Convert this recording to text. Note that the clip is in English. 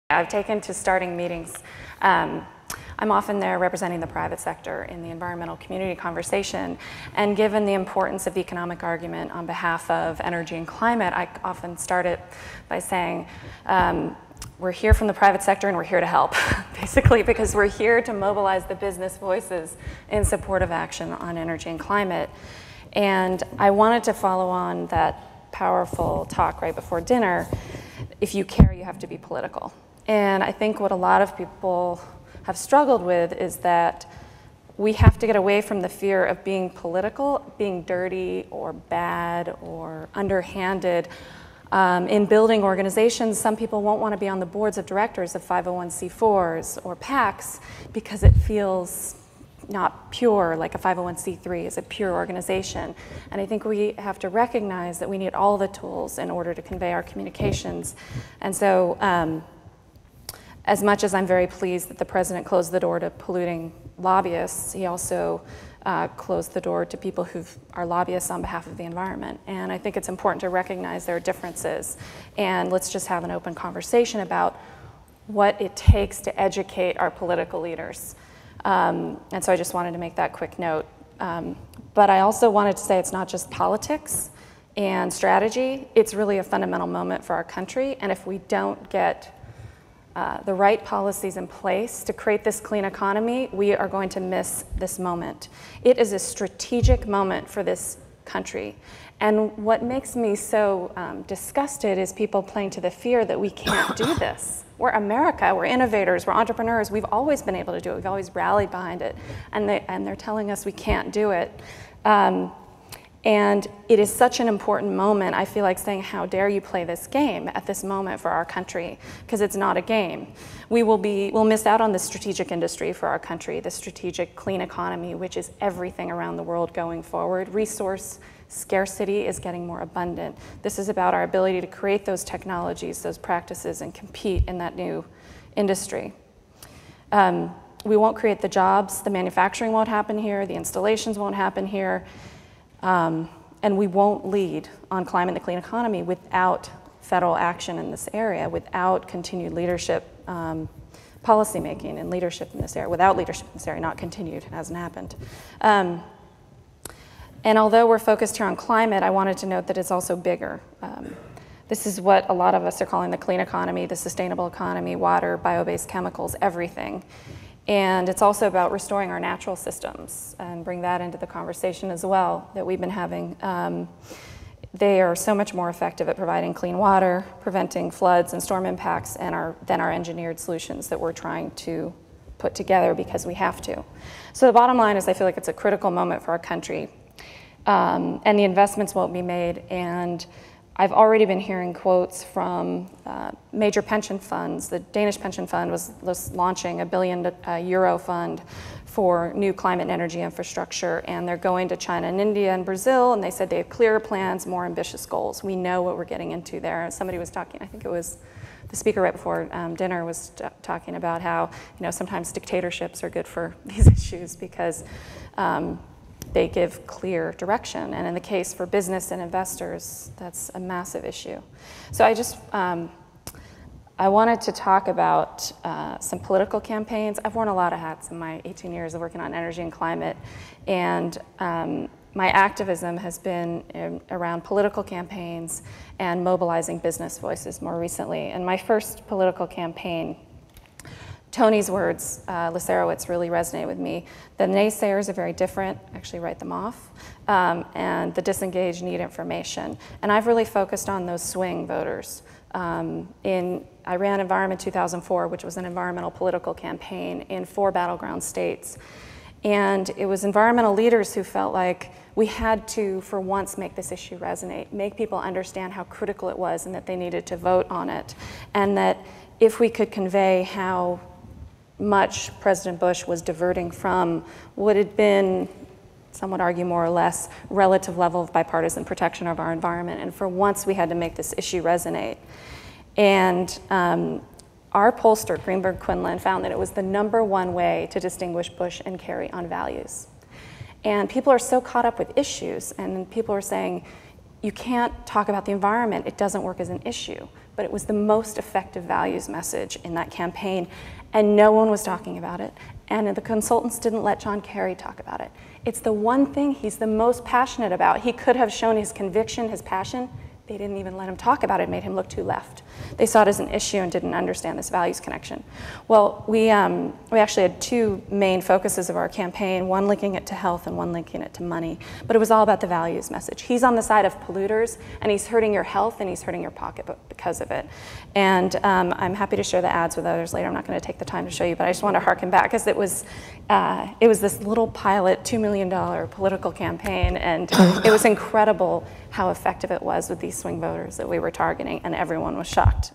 I've taken to starting meetings. I'm often there representing the private sector in the environmental community conversation, and given the importance of the economic argument on behalf of energy and climate, I often start it by saying, we're here from the private sector and we're here to help, basically, because we're here to mobilize the business voices in support of action on energy and climate. And I wanted to follow on that powerful talk right before dinner. If you care, you have to be political. And I think what a lot of people have struggled with is that we have to get away from the fear of being political, being dirty or bad or underhanded. In building organizations, some people won't want to be on the boards of directors of 501c4s or PACs because it feels not pure, like a 501c3 is a pure organization. And I think we have to recognize that we need all the tools in order to convey our communications. And so, as much as I'm very pleased that the president closed the door to polluting lobbyists, he also closed the door to people who are lobbyists on behalf of the environment. And I think it's important to recognize there are differences. And let's just have an open conversation about what it takes to educate our political leaders. And so I just wanted to make that quick note. But I also wanted to say it's not just politics and strategy, it's really a fundamental moment for our country. And if we don't get the right policies in place to create this clean economy, we are going to miss this moment. It is a strategic moment for this country. And what makes me so disgusted is people playing to the fear that we can't do this. We're America, we're innovators, we're entrepreneurs, we've always been able to do it, we've always rallied behind it, and they're telling us we can't do it. And it is such an important moment. I feel like saying, how dare you play this game at this moment for our country, because it's not a game. We'll miss out on the strategic industry for our country, the strategic clean economy, which is everything around the world going forward. Resource scarcity is getting more abundant. This is about our ability to create those technologies, those practices, and compete in that new industry. We won't create the jobs, the manufacturing won't happen here, the installations won't happen here. And we won't lead on climate and the clean economy without federal action in this area, without continued leadership, policy making and leadership in this area. Without leadership in this area, not continued, it hasn't happened. And although we're focused here on climate, I wanted to note that it's also bigger. This is what a lot of us are calling the clean economy, the sustainable economy, water, bio-based chemicals, everything. And it's also about restoring our natural systems and bring that into the conversation as well that we've been having. They are so much more effective at providing clean water, preventing floods and storm impacts than our engineered solutions that we're trying to put together because we have to. So the bottom line is I feel like it's a critical moment for our country, and the investments won't be made. And I've already been hearing quotes from major pension funds. The Danish pension fund was launching a €1 billion fund for new climate and energy infrastructure, and they're going to China and India and Brazil, and they said they have clearer plans, more ambitious goals. We know what we're getting into there. Somebody was talking, I think it was the speaker right before dinner was talking about how sometimes dictatorships are good for these issues because they give clear direction. And in the case for business and investors, that's a massive issue. So I wanted to talk about some political campaigns. I've worn a lot of hats in my 18 years of working on energy and climate. And my activism has been around political campaigns and mobilizing business voices more recently. And my first political campaign, Tony's words, Lacerowitz, really resonate with me. The naysayers are very different, actually write them off, and the disengaged need information. And I've really focused on those swing voters. I ran Environment 2004, which was an environmental political campaign in 4 battleground states. And it was environmental leaders who felt like we had to, for once, make this issue resonate, make people understand how critical it was and that they needed to vote on it. And that if we could convey how much President Bush was diverting from what had been, some would argue more or less, relative level of bipartisan protection of our environment. And for once, we had to make this issue resonate. And our pollster, Greenberg Quinlan, found that it was the #1 way to distinguish Bush and Kerry on values. And people are so caught up with issues, and people are saying, you can't talk about the environment, it doesn't work as an issue. But it was the most effective values message in that campaign, and no one was talking about it, and the consultants didn't let John Kerry talk about it. It's the one thing he's the most passionate about. He could have shown his conviction, his passion. They didn't even let him talk about it. It made him look too left. They saw it as an issue and didn't understand this values connection. Well, we actually had two main focuses of our campaign, one linking it to health and one linking it to money. But it was all about the values message. He's on the side of polluters, and he's hurting your health and he's hurting your pocketbook because of it. And I'm happy to share the ads with others later. I'm not going to take the time to show you, but I just want to harken back because it was this little pilot $2 million political campaign, and it was incredible how effective it was with these swing voters that we were targeting, and everyone was shocked.